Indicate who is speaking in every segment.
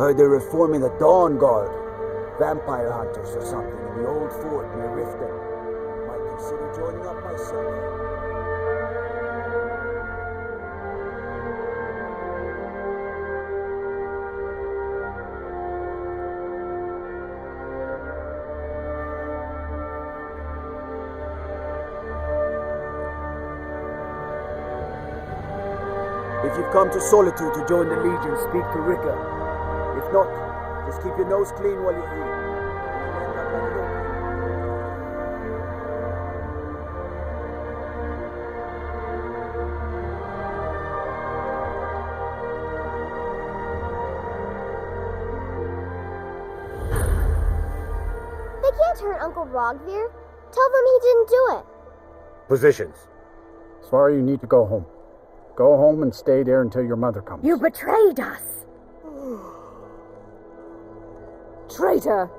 Speaker 1: Heard they're reforming the Dawn Guard. Vampire hunters or something in the old fort near Riften. Might consider joining up myself. If you've come to Solitude to join the Legion, speak to Rika. If not, just keep your nose clean while you're here.
Speaker 2: They can't hurt Uncle Rogvir. Tell them he didn't do it.
Speaker 3: Positions.
Speaker 4: Sorry, you need to go home. Go home and stay there until your mother comes.
Speaker 5: You betrayed us! Traitor!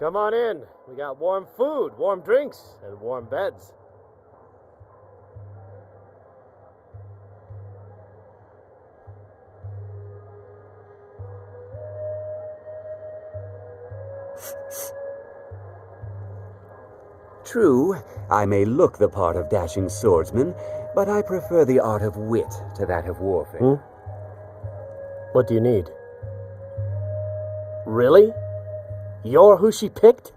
Speaker 3: Come on in. We got warm food, warm drinks, and warm beds.
Speaker 6: True, I may look the part of dashing swordsman, but I prefer the art of wit to that of warfare.
Speaker 3: What do you need? Really? You're who she picked?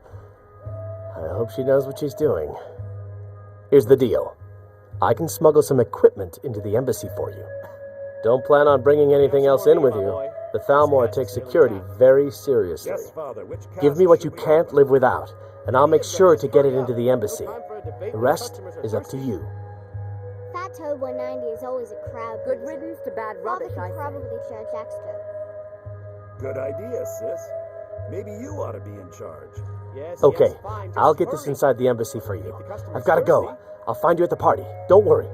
Speaker 3: I hope she knows what she's doing. Here's the deal. I can smuggle some equipment into the embassy for you. Don't plan on bringing anything else in with you. The Thalmor takes security very seriously. Give me what you can't live without, and I'll make sure to get it into the embassy. The rest is up to you.
Speaker 2: Fat Toad 190 is always a crowd.
Speaker 5: Good riddance to bad rubbish, I say.
Speaker 2: Probably charge extra.
Speaker 7: Good idea, sis. Maybe you ought to be in charge.
Speaker 3: Okay, I'll get this inside the embassy for you. I've got to go. I'll find you at the party. Don't worry.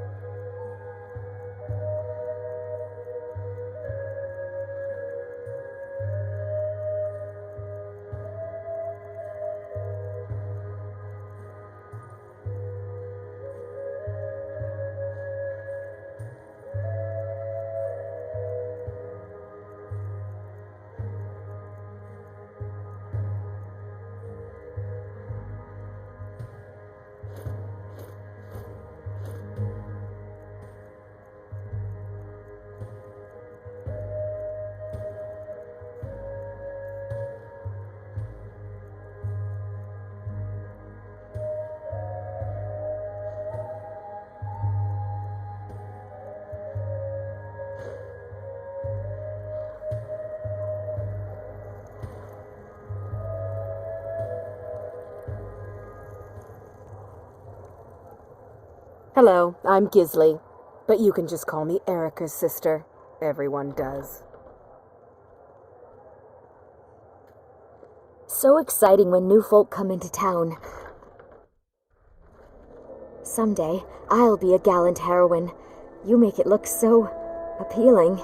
Speaker 5: Hello, I'm Gisli, but you can just call me Erica's sister. Everyone does.
Speaker 8: So exciting when new folk come into town. Someday, I'll be a gallant heroine. You make it look so appealing.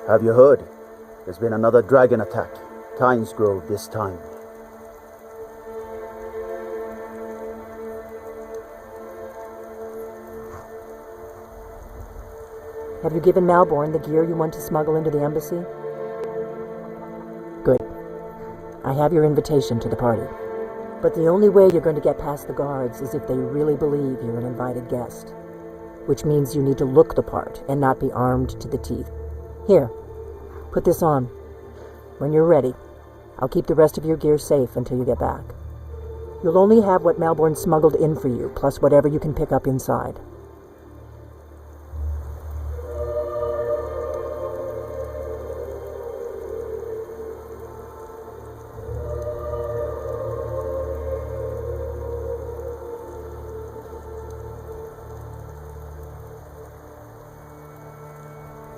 Speaker 1: Have you heard? There's been another dragon attack. Kynes Grove this time.
Speaker 5: Have you given Malborn the gear you want to smuggle into the embassy? Good. I have your invitation to the party. But the only way you're going to get past the guards is if they really believe you're an invited guest. Which means you need to look the part and not be armed to the teeth. Here, put this on. When you're ready, I'll keep the rest of your gear safe until you get back. You'll only have what Malborn smuggled in for you, plus whatever you can pick up inside.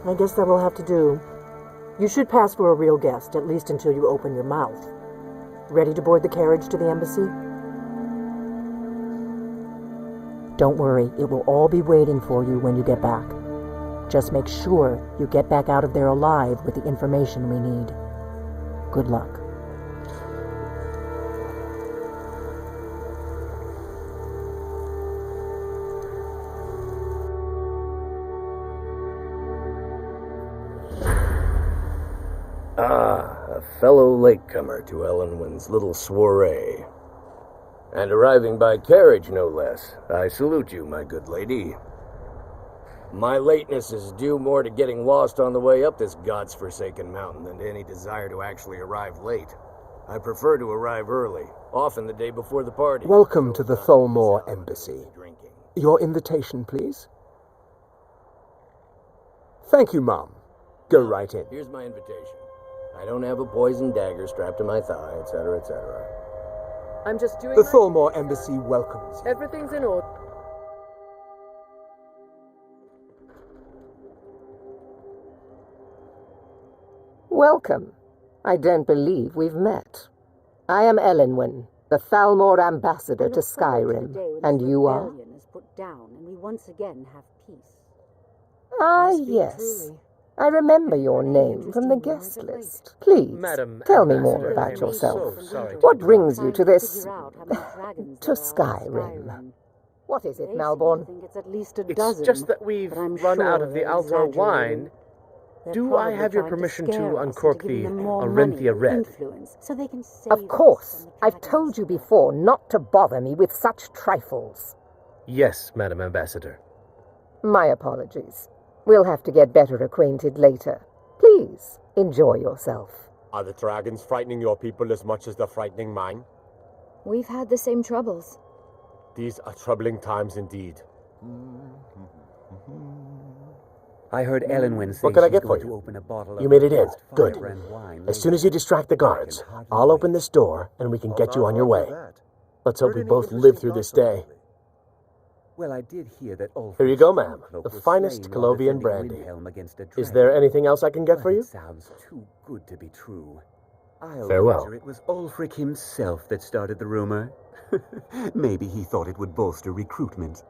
Speaker 5: I guess that will have to do. You should pass for a real guest, at least until you open your mouth. Ready to board the carriage to the embassy? Don't worry, it will all be waiting for you when you get back. Just make sure you get back out of there alive with the information we need. Good luck.
Speaker 3: Ah, a fellow latecomer to Ellenwyn's little soiree. And arriving by carriage, no less. I salute you, my good lady. My lateness is due more to getting lost on the way up this God's forsaken mountain than to any desire to actually arrive late. I prefer to arrive early, often the day before the party.
Speaker 9: Welcome to the Tholmore Embassy. Your invitation, please. Thank you, Mom. Go right in.
Speaker 3: Here's my invitation. I don't have a poisoned dagger strapped to my thigh, etc., etc.
Speaker 10: I'm just doing
Speaker 9: The Tholmore Embassy welcomes you.
Speaker 10: Everything's in order.
Speaker 5: Welcome. I don't believe we've met. I am Ellenwyn, the Thalmor ambassador to Skyrim, and you are?
Speaker 8: Is put down and we once again have peace.
Speaker 5: Ah, yes. I remember your name from the guest list. Please,
Speaker 3: Madam
Speaker 5: tell me
Speaker 3: Ambassador,
Speaker 5: more about
Speaker 3: I am
Speaker 5: yourself.
Speaker 3: so sorry to
Speaker 5: What
Speaker 3: interrupt.
Speaker 5: brings you to this...
Speaker 8: to
Speaker 5: Skyrim? What is it, Malborn?
Speaker 8: It's at least a
Speaker 10: It's
Speaker 8: dozen.
Speaker 10: just that we've
Speaker 8: but I'm
Speaker 10: run out
Speaker 8: sure
Speaker 10: of the
Speaker 8: they're
Speaker 10: Altar
Speaker 8: exaggerating.
Speaker 10: wine.
Speaker 8: They're
Speaker 10: Do I
Speaker 8: probably
Speaker 10: have your
Speaker 8: trying
Speaker 10: permission
Speaker 8: scare
Speaker 10: to
Speaker 8: us
Speaker 10: uncork
Speaker 8: into giving
Speaker 10: the
Speaker 8: them more
Speaker 10: Arinthia
Speaker 8: money and
Speaker 10: Red?
Speaker 8: influence, so they can save
Speaker 5: Of
Speaker 8: us
Speaker 5: course.
Speaker 8: from the
Speaker 5: I've
Speaker 8: dragons.
Speaker 5: told you before not to bother me with such trifles.
Speaker 3: Yes, Madam Ambassador.
Speaker 5: My apologies. We'll have to get better acquainted later. Please, enjoy yourself.
Speaker 11: Are the dragons frightening your people as much as they're frightening mine?
Speaker 8: We've had the same troubles.
Speaker 11: These are troubling times indeed.
Speaker 6: I heard Ellenwyn say
Speaker 3: What can I
Speaker 6: she's
Speaker 3: get for
Speaker 6: going to
Speaker 3: you?
Speaker 6: open a bottle
Speaker 3: You
Speaker 6: of
Speaker 3: made
Speaker 6: her
Speaker 3: it in.
Speaker 6: best
Speaker 3: Good.
Speaker 6: fire and wine
Speaker 3: As soon
Speaker 6: later.
Speaker 3: as you distract the guards, I'll open this door and we can get you on your way. Let's hope we both live through this day.
Speaker 6: Well, I did hear that Ulfric's
Speaker 3: Here you go, ma'am.
Speaker 6: Stormcloak
Speaker 3: The
Speaker 6: was
Speaker 3: finest
Speaker 6: slain while
Speaker 3: Colovian
Speaker 6: defending
Speaker 3: brandy.
Speaker 6: Windhelm against a
Speaker 3: Is
Speaker 6: dragon.
Speaker 3: there anything else I can get for
Speaker 6: Well,
Speaker 3: you?
Speaker 6: it sounds too good to be true. I'll
Speaker 3: Farewell.
Speaker 6: wager it was Ulfric himself that started the rumor. Maybe he thought it would bolster recruitment.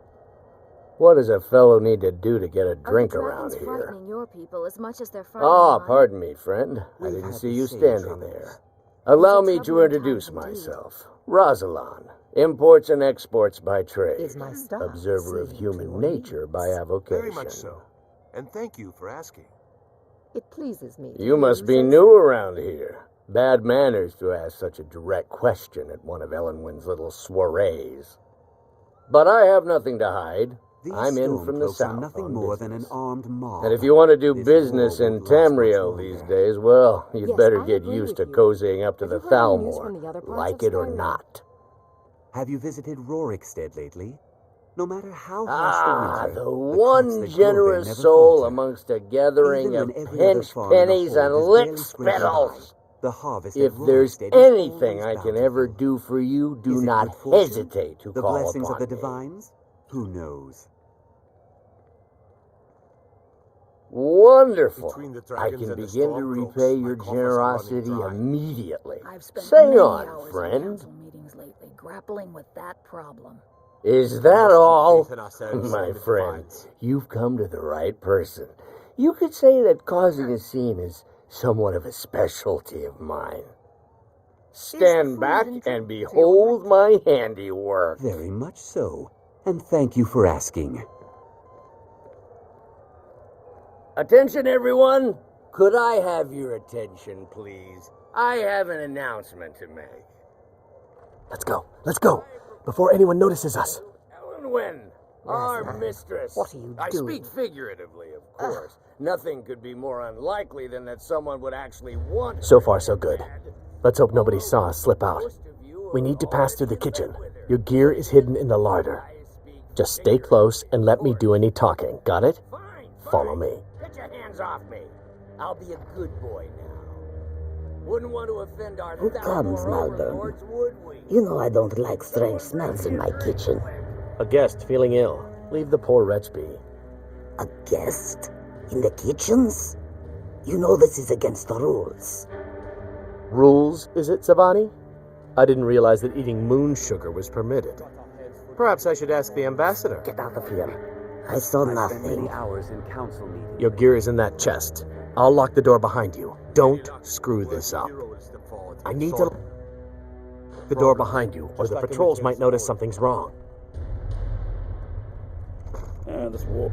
Speaker 3: What does a fellow need to do to get a drink
Speaker 2: Are the
Speaker 3: around
Speaker 2: dragons
Speaker 3: here?
Speaker 2: frightening your people as much as they're frightening
Speaker 3: Ah,
Speaker 2: mine?
Speaker 3: pardon me, friend. I
Speaker 6: We've
Speaker 3: didn't
Speaker 6: had
Speaker 3: see
Speaker 6: the
Speaker 3: you
Speaker 6: same
Speaker 3: standing
Speaker 6: troubles.
Speaker 3: there. Allow
Speaker 2: It's a
Speaker 3: me to
Speaker 2: troubling
Speaker 3: introduce
Speaker 2: time indeed.
Speaker 3: myself. Rosalan, imports and exports by trade.
Speaker 5: Is my star
Speaker 3: Observer of
Speaker 5: seeing
Speaker 3: human
Speaker 5: to your
Speaker 3: nature by
Speaker 5: needs?
Speaker 3: avocation.
Speaker 12: Very much so. And thank you for asking.
Speaker 5: It pleases me. to
Speaker 3: You
Speaker 5: hear
Speaker 3: must be
Speaker 5: say
Speaker 3: new
Speaker 5: so.
Speaker 3: around here. Bad manners to ask such a direct question at one of Ellenwyn's little soirees. But I have nothing to hide.
Speaker 6: These
Speaker 3: I'm in from the
Speaker 6: Stormcloaks are
Speaker 3: south
Speaker 6: nothing
Speaker 3: on
Speaker 6: more
Speaker 3: business.
Speaker 6: than an armed mob.
Speaker 3: And if you want to do
Speaker 6: This
Speaker 3: business
Speaker 6: war
Speaker 3: in
Speaker 6: won't last much
Speaker 3: Tamriel
Speaker 6: longer.
Speaker 3: these days, well, you'd
Speaker 2: Yes,
Speaker 3: better
Speaker 2: I
Speaker 3: get
Speaker 2: agree
Speaker 3: used to
Speaker 2: with you.
Speaker 3: cozying up to
Speaker 2: Have
Speaker 3: the
Speaker 2: you heard any news from the
Speaker 3: Thalmor,
Speaker 2: other parts
Speaker 3: like
Speaker 2: of
Speaker 3: it or
Speaker 2: Skyrim?
Speaker 3: not.
Speaker 6: Have you visited Rorikstead lately? No matter how harsh the winter,
Speaker 3: The
Speaker 6: crops
Speaker 3: one
Speaker 6: that grow
Speaker 3: generous
Speaker 6: there never
Speaker 3: soul
Speaker 6: falter.
Speaker 3: amongst a gathering
Speaker 6: Even
Speaker 3: of
Speaker 6: when every other
Speaker 3: pinch
Speaker 6: farm in the
Speaker 3: pennies and
Speaker 6: hold is
Speaker 3: lick
Speaker 6: barely scraping
Speaker 3: spittles.
Speaker 6: by, the harvest
Speaker 3: If
Speaker 6: at
Speaker 3: there's
Speaker 6: Rorikstead is
Speaker 3: anything
Speaker 6: always
Speaker 3: I can ever
Speaker 6: bountiful.
Speaker 3: do for you, do
Speaker 6: Is it
Speaker 3: not
Speaker 6: good fortune?
Speaker 3: hesitate to
Speaker 6: The
Speaker 3: call
Speaker 6: blessings
Speaker 3: upon
Speaker 6: of the
Speaker 3: me.
Speaker 6: divines? Who knows?
Speaker 3: Wonderful.
Speaker 12: Between the
Speaker 3: I
Speaker 12: dragons
Speaker 3: can
Speaker 12: and the
Speaker 3: begin to
Speaker 12: Stormcloaks,
Speaker 3: repay
Speaker 12: my
Speaker 3: your
Speaker 12: coffers are
Speaker 3: generosity
Speaker 12: running dry.
Speaker 3: immediately.
Speaker 13: I've spent
Speaker 3: Say
Speaker 13: many
Speaker 3: on,
Speaker 13: hours in
Speaker 3: friend.
Speaker 13: council meetings lately grappling with that problem.
Speaker 3: Is
Speaker 12: We
Speaker 3: that
Speaker 12: must keep
Speaker 3: all?
Speaker 12: faith in ourselves
Speaker 3: My
Speaker 12: and the
Speaker 3: friend,
Speaker 12: divines.
Speaker 3: you've come to the right person. You could say that causing a scene is somewhat of a specialty of mine. Stand back and behold my handiwork.
Speaker 6: Very much so. And thank you for asking.
Speaker 3: Attention, everyone! Could I have your attention, please? I have an announcement to make.
Speaker 9: Let's go, before anyone notices us.
Speaker 3: Ellenwyn, our mistress.
Speaker 5: what are you
Speaker 3: I
Speaker 5: doing?
Speaker 3: speak figuratively, of course. Nothing could be more unlikely than that someone would actually want.
Speaker 9: So far, so good. Let's hope nobody saw us slip out. We need to pass through the kitchen. Your gear is hidden in the larder. Just stay close and let me do any talking. Got it?
Speaker 3: Fine.
Speaker 9: Follow me.
Speaker 3: Get your hands off me. I'll be a good boy now. Wouldn't want to offend our
Speaker 14: Who comes,
Speaker 3: Thalmor
Speaker 14: Malborn?
Speaker 3: overlords, would we?
Speaker 14: You know I don't like strange smells in my kitchen.
Speaker 3: A guest feeling ill. Leave the poor wretch be.
Speaker 14: A guest? In the kitchens? You know this is against the rules.
Speaker 3: Rules, is it, Savani? I didn't realize that eating moon sugar was permitted. Perhaps I should ask the ambassador.
Speaker 14: Get out of here. I saw
Speaker 6: I spent many
Speaker 14: nothing.
Speaker 6: hours in council meetings.
Speaker 3: Your gear is in that chest. I'll lock the door behind you. Don't screw this up. I need to lock the door behind you, or the patrols might notice something's wrong.
Speaker 7: Let's walk.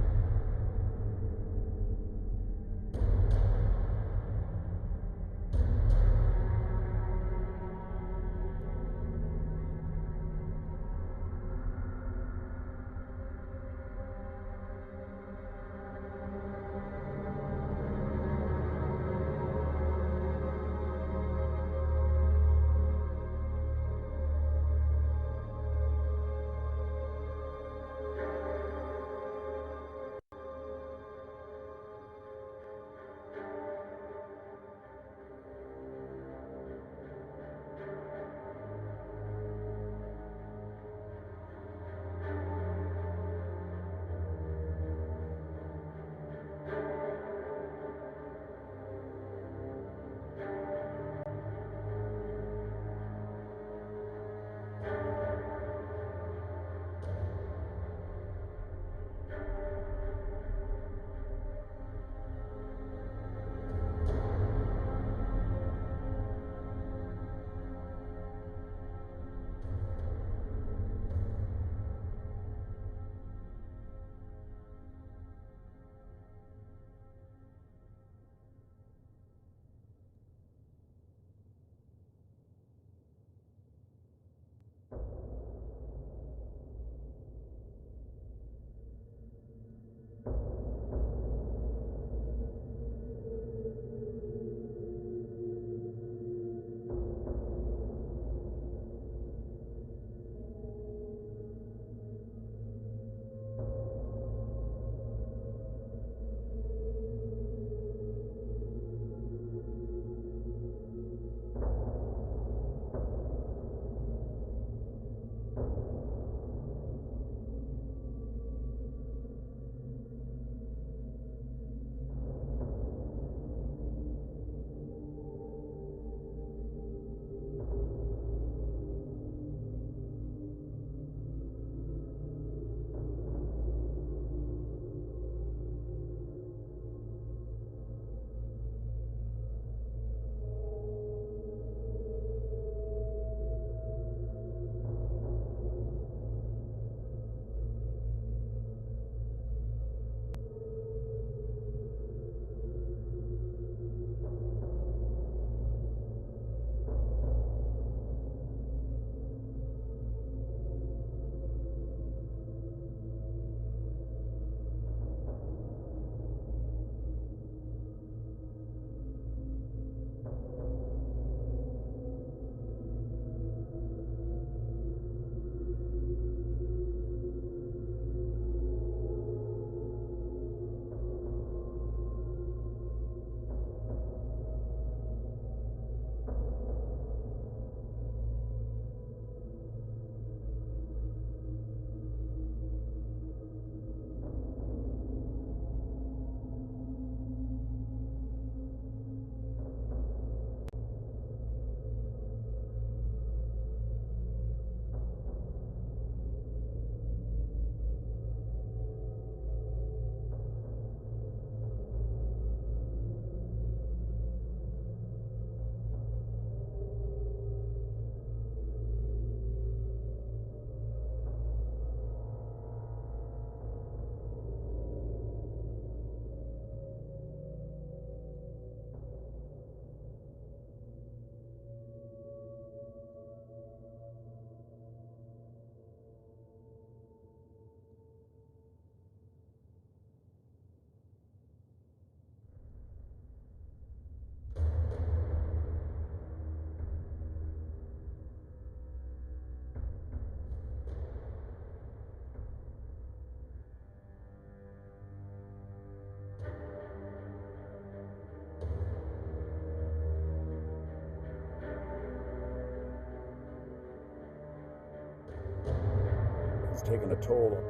Speaker 7: It's taking a toll.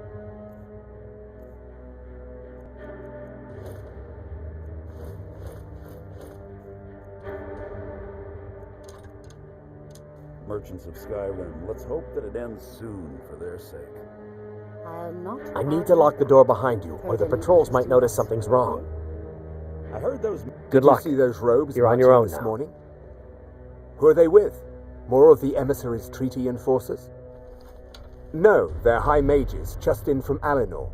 Speaker 7: merchants of Skyrim. Let's hope that it ends soon for their sake.
Speaker 13: I'll not.
Speaker 9: I need to lock the door behind you, or the patrols might notice something's wrong.
Speaker 7: I heard those...
Speaker 9: Good luck.
Speaker 1: Did you see those robes
Speaker 9: You're on your own
Speaker 1: this
Speaker 9: now.
Speaker 1: morning? Who are they with? More of the emissaries' treaty enforcers? No, they're high mages, just in from Alinor.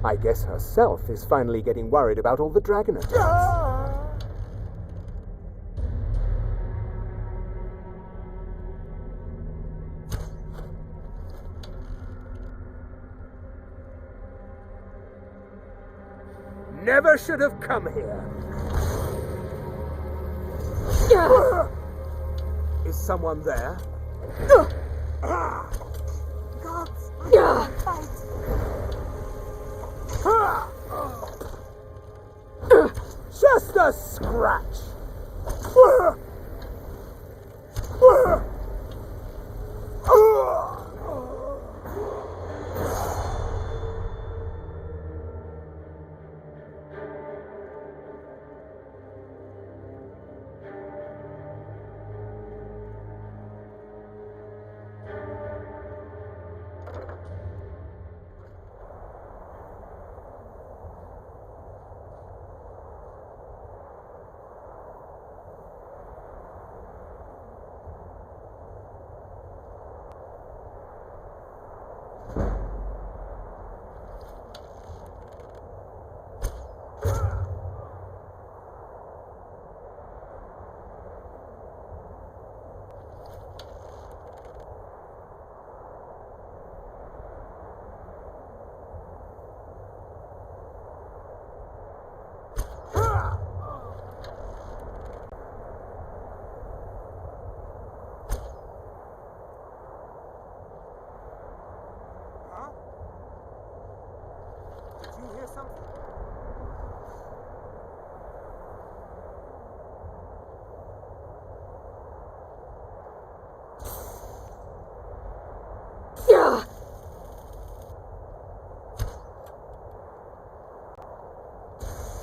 Speaker 1: I guess herself is finally getting worried about all the dragon attacks. Never should have come here. Is someone there?
Speaker 14: Gods, fight.
Speaker 1: Just a scratch.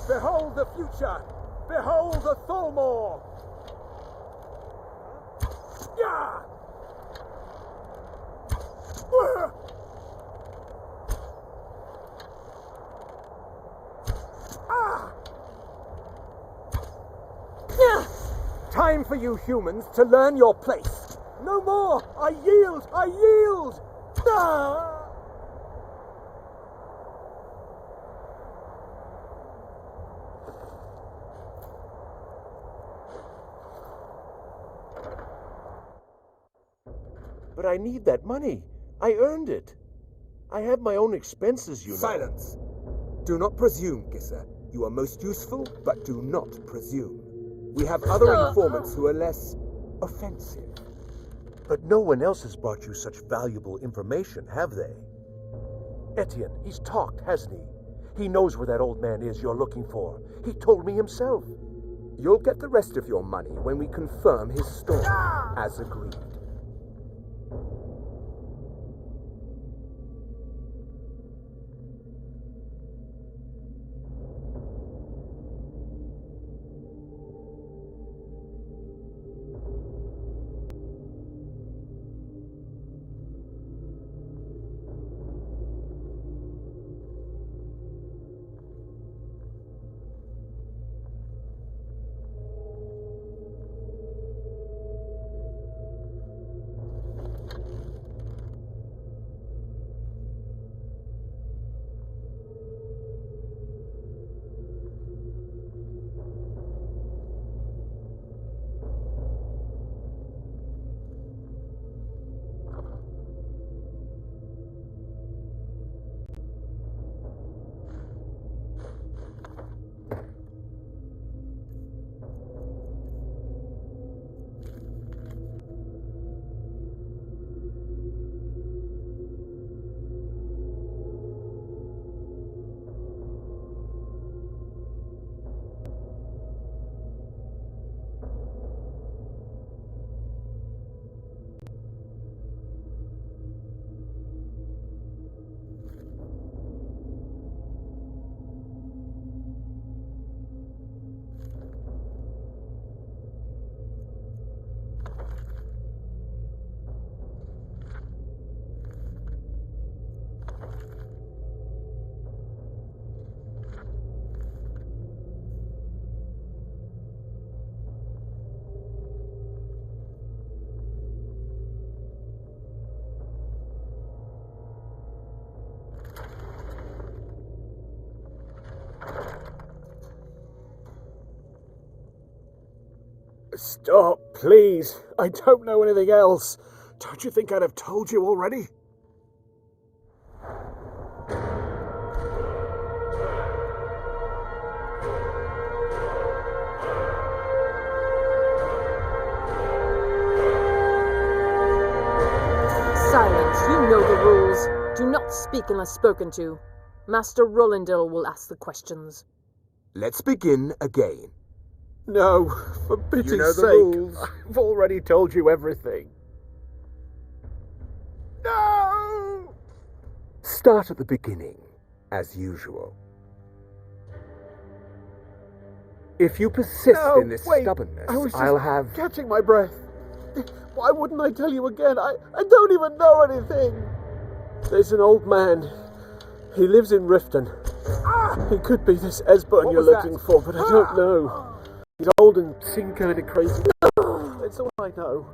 Speaker 1: Behold the future! Behold the Tholmor! Yeah! Time for you humans to learn your place. No more! I yield! I yield! Ah!
Speaker 12: But I need that money. I earned it. I have my own expenses, you know.
Speaker 1: Silence! Do not presume, Gisser. You are most useful, but do not presume. We have other informants who are less offensive.
Speaker 12: But no one else has brought you such valuable information, have they? Etienne, he's talked, hasn't he? He knows where that old man is you're looking for. He told me himself.
Speaker 1: You'll get the rest of your money when we confirm his story, as agreed.
Speaker 9: Stop, please. I don't know anything else. Don't you think I'd have told you already?
Speaker 10: Silence. You know the rules. Do not speak unless spoken to. Master Rolandil will ask the questions.
Speaker 1: Let's begin again.
Speaker 9: No, for pity's
Speaker 1: You know the
Speaker 9: sake.
Speaker 1: rules.
Speaker 9: I've already told you everything.
Speaker 1: No! Start at the beginning, as usual. If you persist in this stubbornness, I'll have...
Speaker 9: catching my breath. Why wouldn't I tell you again? I don't even know anything. There's an old man. He lives in Riften. He could be this Esbon you're looking for, but I don't know. He's old and seemed kind of crazy. That's all I know.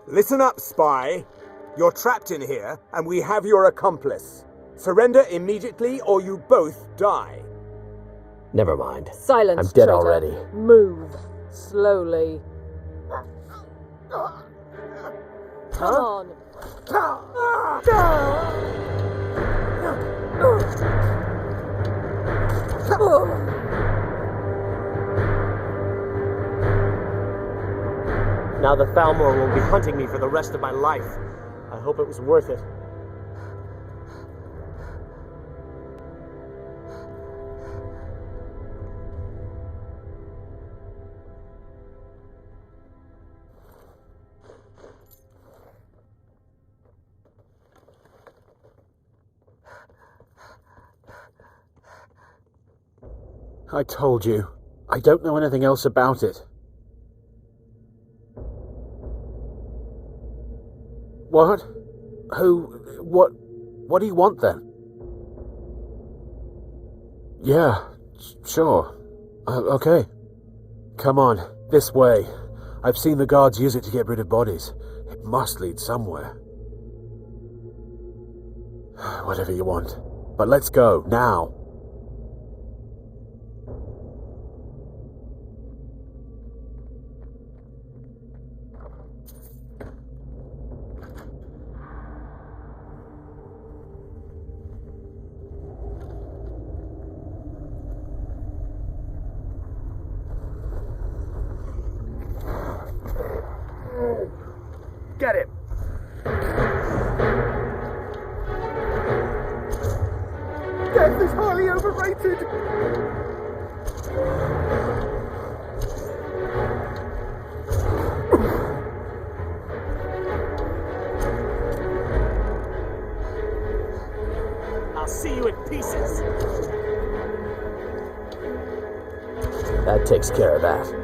Speaker 1: Listen up, spy. You're trapped in here, and we have your accomplice. Surrender immediately, or you both die.
Speaker 3: Never mind.
Speaker 10: Silence,
Speaker 3: I'm dead
Speaker 10: traitor.
Speaker 3: already.
Speaker 10: Move. Slowly. Come on.
Speaker 3: Now the Thalmor will be hunting me for the rest of my life.
Speaker 9: I hope it was worth it. I told you. I don't know anything else about it. What? What do you want then? Yeah, sure. Okay. Come on, this way. I've seen the guards use it to get rid of bodies. It must lead somewhere. Whatever you want. But let's go, now. Get it! Death is highly overrated!
Speaker 3: I'll see you in pieces! That takes care of that.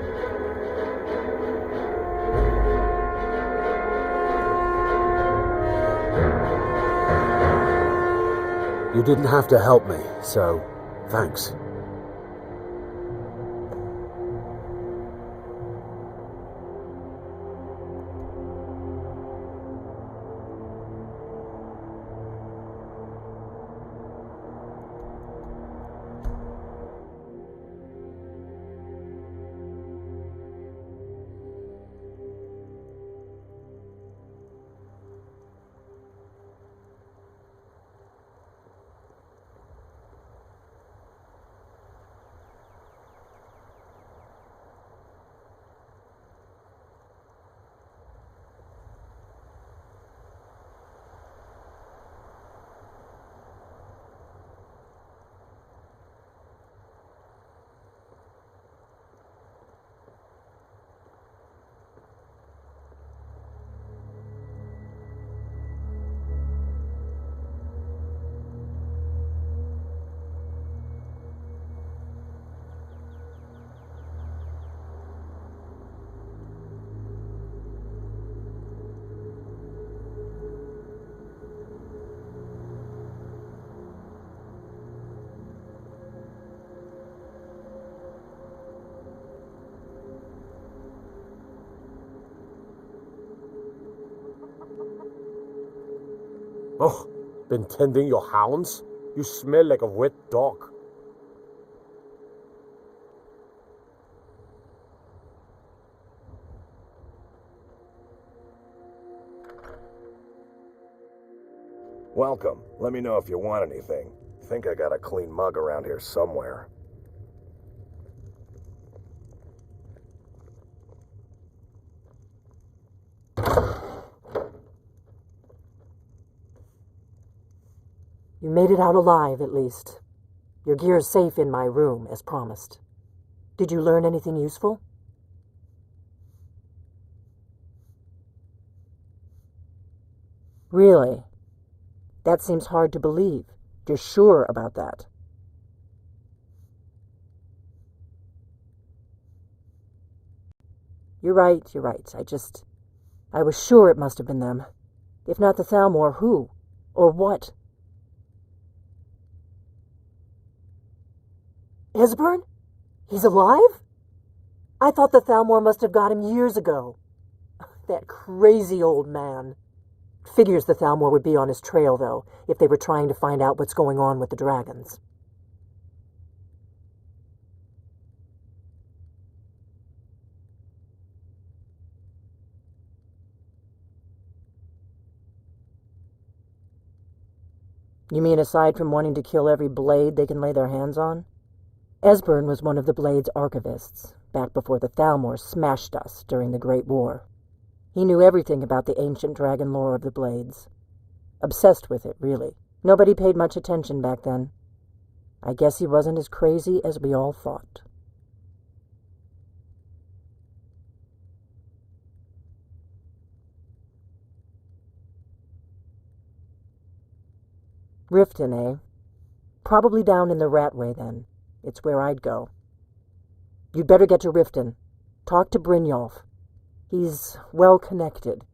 Speaker 9: You didn't have to help me, so thanks.
Speaker 11: Oh, been tending your hounds? You smell like a wet dog.
Speaker 7: Welcome. Let me know if you want anything. Think I got a clean mug around here somewhere.
Speaker 5: You made it out alive, at least. Your gear's safe in my room, as promised. Did you learn anything useful? Really? That seems hard to believe. You're sure about that? You're right. I was sure it must have been them. If not the Thalmor, who? Or what? Esbern? He's alive? I thought the Thalmor must have got him years ago. That crazy old man. Figures the Thalmor would be on his trail, though, if they were trying to find out what's going on with the dragons. You mean aside from wanting to kill every blade they can lay their hands on? Esbern was one of the Blade's archivists, back before the Thalmor smashed us during the Great War. He knew everything about the ancient dragon lore of the Blades. Obsessed with it, really. Nobody paid much attention back then. I guess he wasn't as crazy as we all thought. Riften, eh? Probably down in the Ratway, then. It's where I'd go. You'd better get to Riften. Talk to Brynjolf. He's well-connected.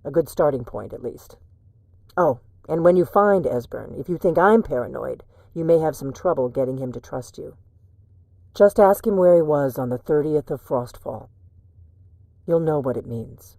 Speaker 5: A good starting point, at least. Oh, and when you find Esbern, if you think I'm paranoid, you may have some trouble getting him to trust you. Just ask him where he was on the 30th of Frostfall. You'll know what it means.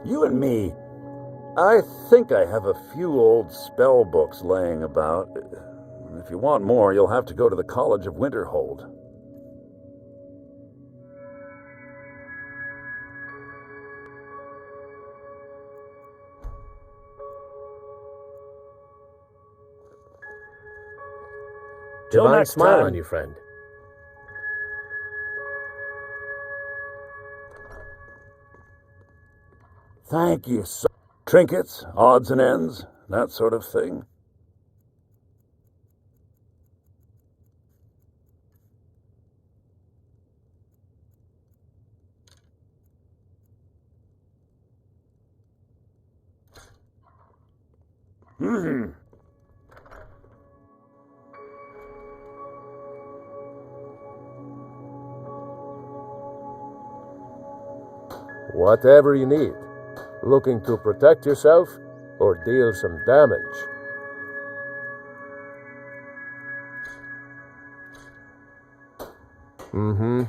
Speaker 7: You and me. I think I have a few old spell books laying about. If you want more, you'll have to go to the College of Winterhold.
Speaker 3: Till Divine smile on you, friend.
Speaker 7: Thank you, sir. Trinkets, odds and ends, that sort of thing.
Speaker 11: Whatever you need. Looking to protect yourself or deal some damage? Mm-hmm.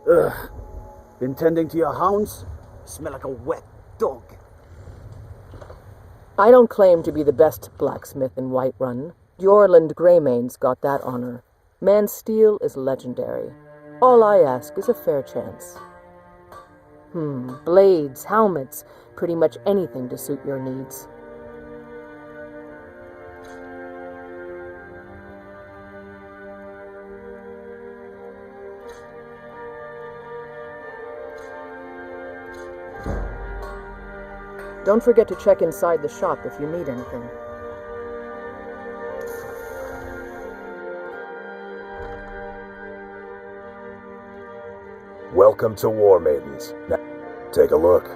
Speaker 4: Ugh. Been tending to your hounds? Smell like a wet dog.
Speaker 5: I don't claim to be the best blacksmith in Whiterun. Jorland Greymane's got that honor. Man's steel is legendary. All I ask is a fair chance. Blades, helmets, pretty much anything to suit your needs. Don't forget to check inside the shop if you need anything.
Speaker 12: Welcome to War Maidens. Now, take a look.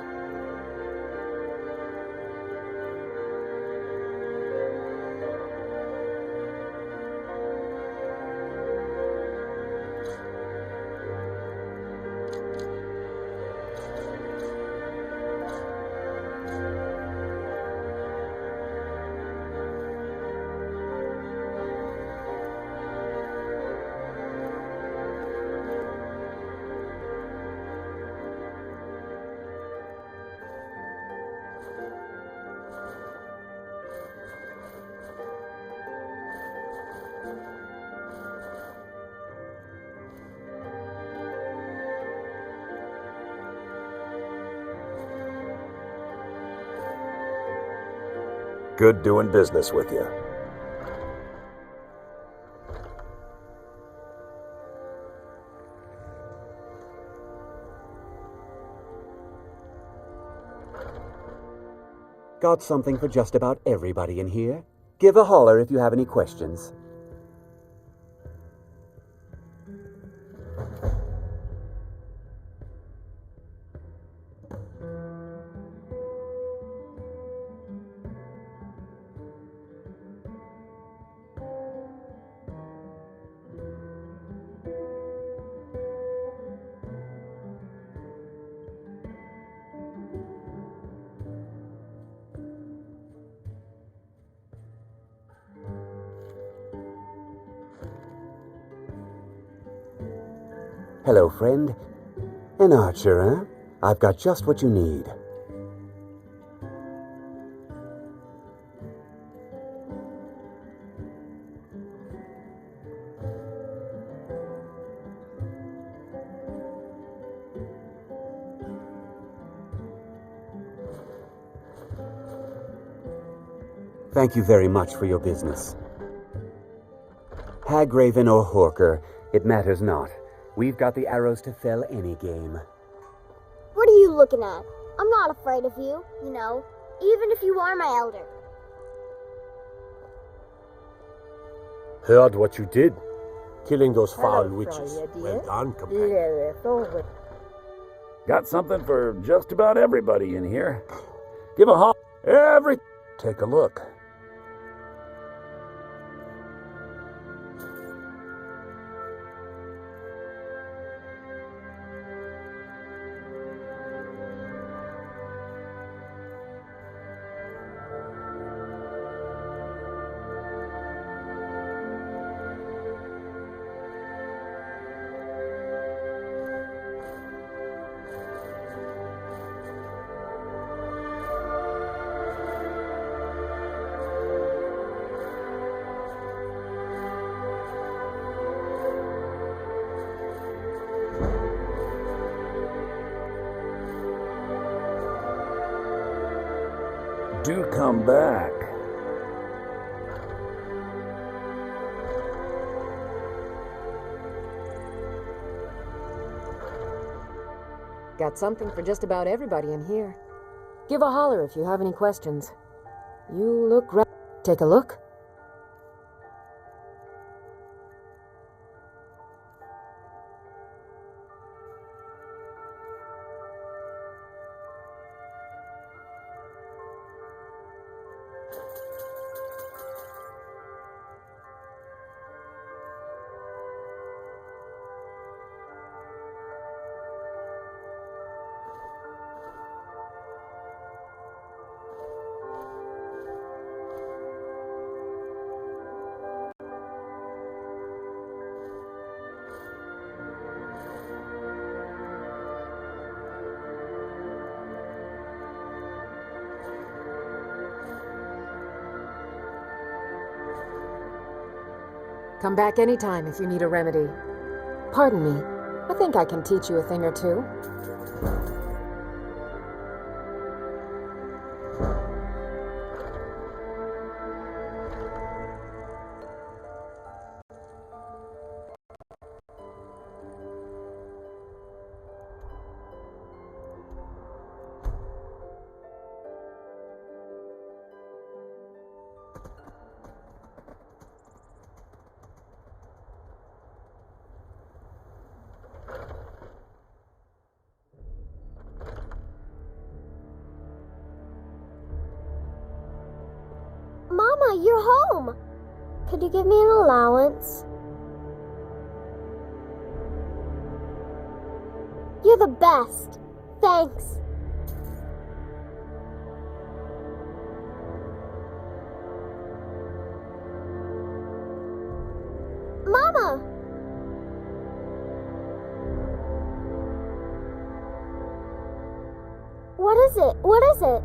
Speaker 12: Good doing business with you.
Speaker 6: Got something for just about everybody in here. Give a holler if you have any questions. Hello, friend. An archer, huh? I've got just what you need. Thank you very much for your business. Hagraven or Horker, it matters not. We've got the arrows to fell any game.
Speaker 2: What are you looking at? I'm not afraid of you, you know, even if you are my elder.
Speaker 11: Heard what you did. Killing those foul
Speaker 13: Hello,
Speaker 11: witches.
Speaker 13: Freya, dear.
Speaker 11: Well done, companion.
Speaker 7: Got something for just about everybody in here. Give a hop. Take a look. Do come back.
Speaker 10: Got something for just about everybody in here. Give a holler if you have any questions. You look right. Take a look. Come back anytime if you need a remedy. Pardon me, I think I can teach you a thing or two.
Speaker 2: Mama, you're home! Could you give me an allowance? You're the best. Thanks. Mama! What is it? What is it?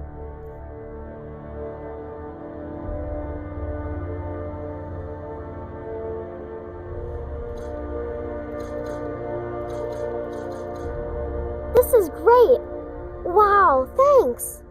Speaker 2: This is great! Wow, thanks!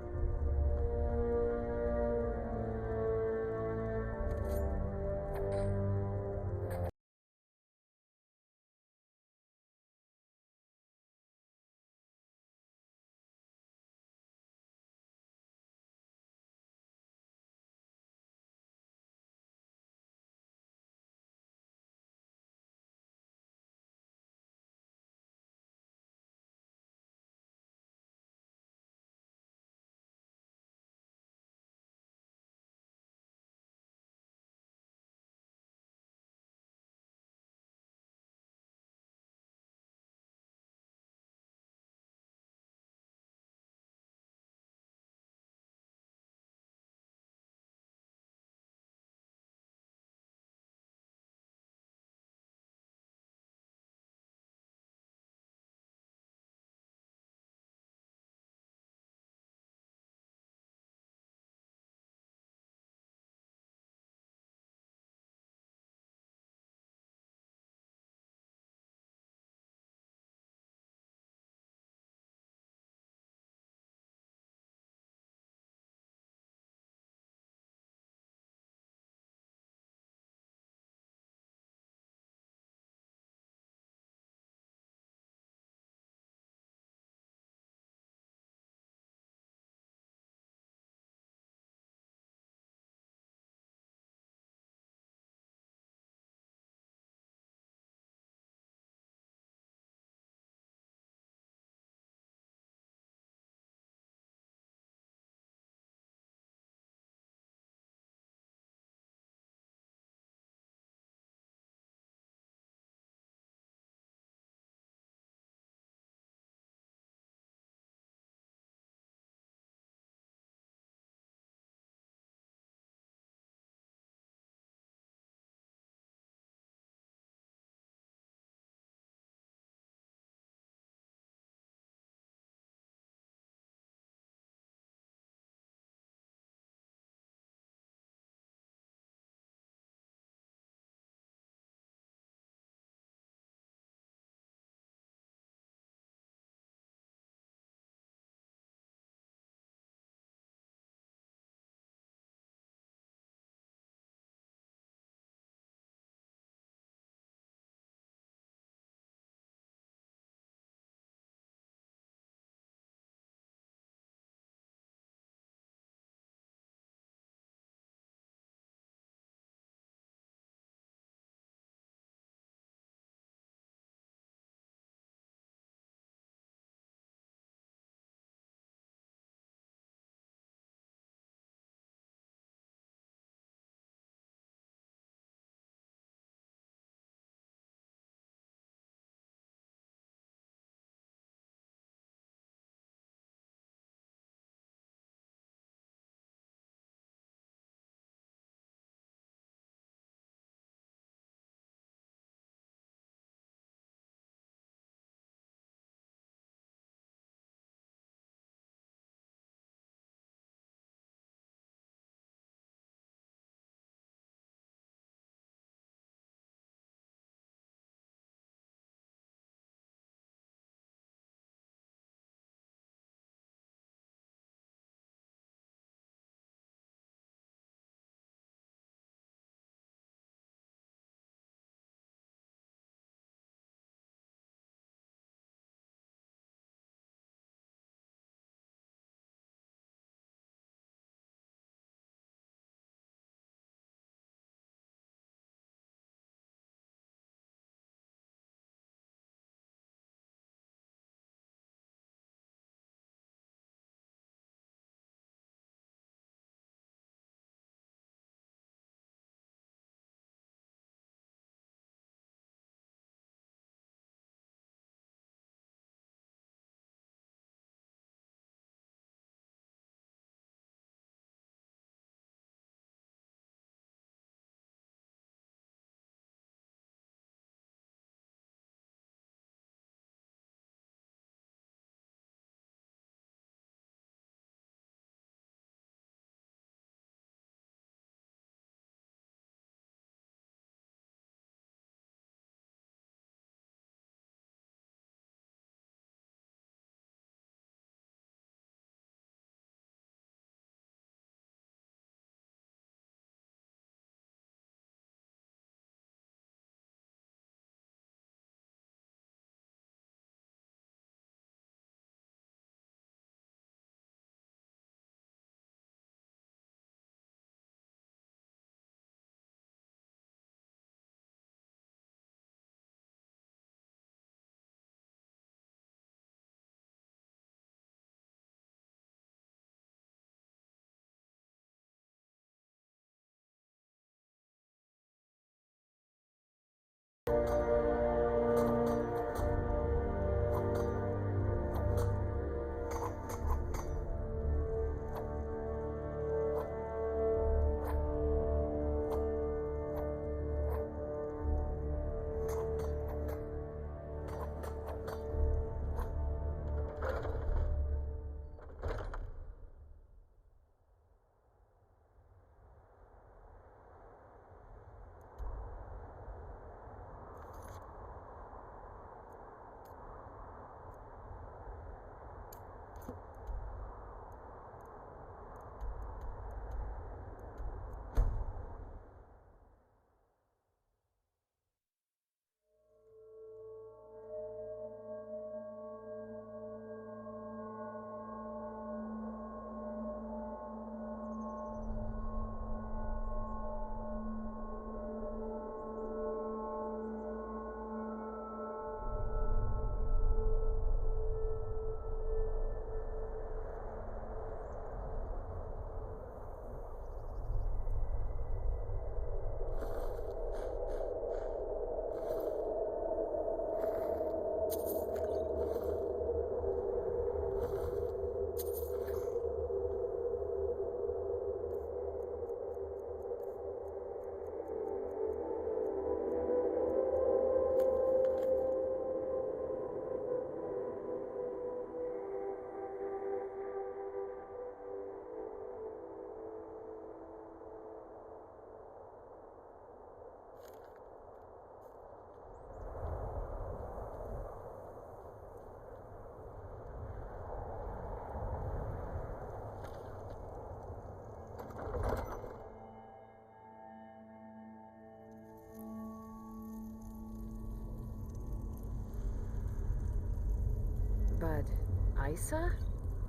Speaker 10: But Isa?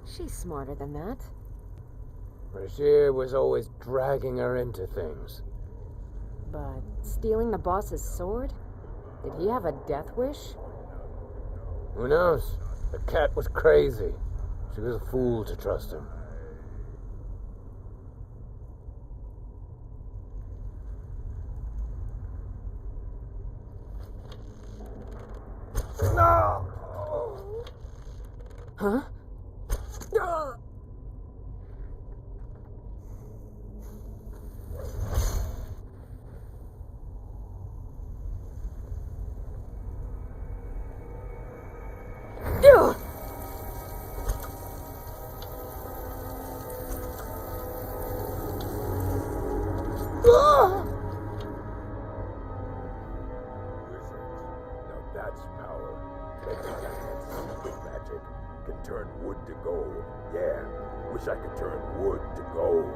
Speaker 10: She's smarter than that.
Speaker 11: Rashir was always dragging her into things.
Speaker 10: But stealing the boss's sword? Did he have a death wish?
Speaker 11: Who knows? The cat was crazy. She was a fool to trust him.
Speaker 9: No!
Speaker 10: Huh?
Speaker 15: Now that's power. Maybe that secret magic can turn wood to gold. Yeah, wish I could turn wood to gold.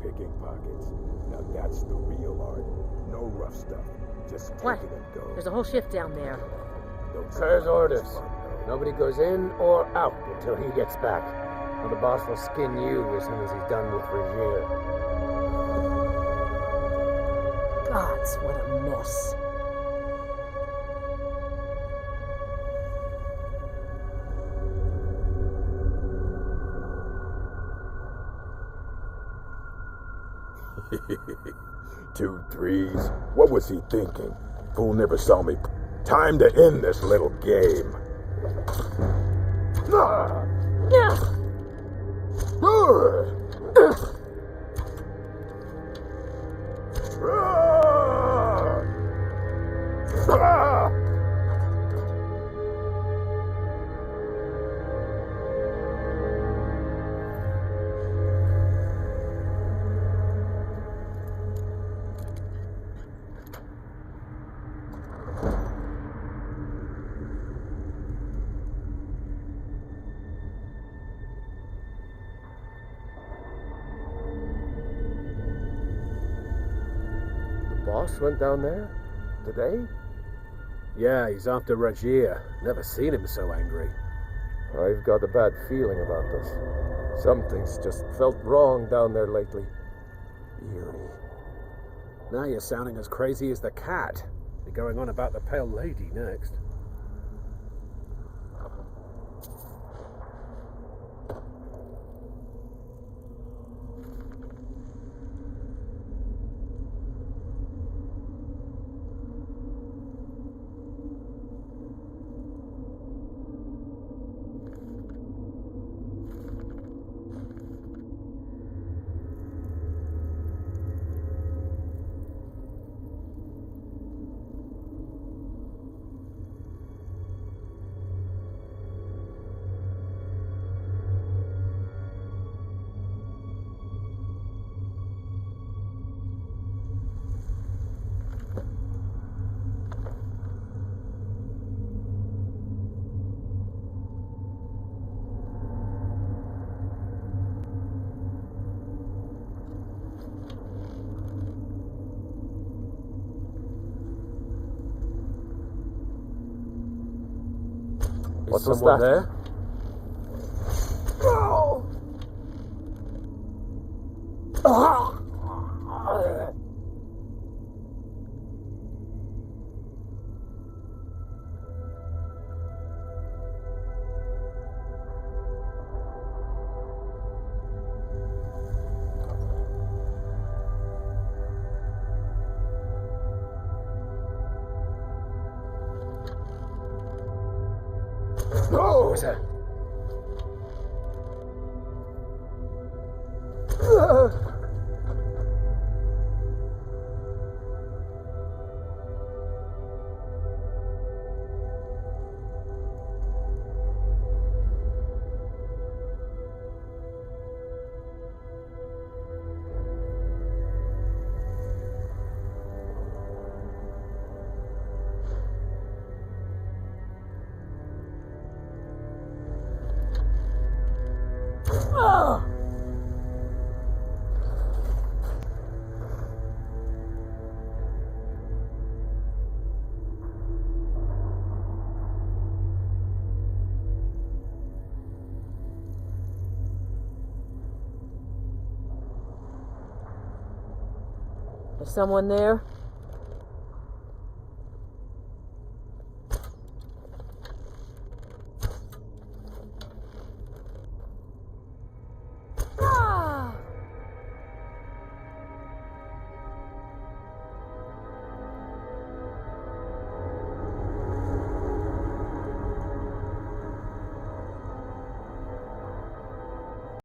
Speaker 15: Picking pockets. Now that's the real art. No rough stuff. Just take
Speaker 5: What?
Speaker 15: it and go.
Speaker 5: There's a whole shift down there.
Speaker 11: There's orders. Nobody goes in or out until he gets back. Or the boss will skin you as soon as he's done with Regier.
Speaker 5: Gods, what a mess.
Speaker 15: Two threes. What was he thinking? Fool never saw me. Time to end this little game. Ah!
Speaker 11: Boss went down there? Today?
Speaker 4: Yeah, he's after Regier. Never seen him so angry.
Speaker 11: I've got a bad feeling about this. Something's just felt wrong down there lately. Eerie.
Speaker 4: Now you're sounding as crazy as the cat. You're going on about the Pale Lady next.
Speaker 11: What's
Speaker 4: someone
Speaker 11: that?
Speaker 4: there?
Speaker 11: What was that?
Speaker 10: Is someone there?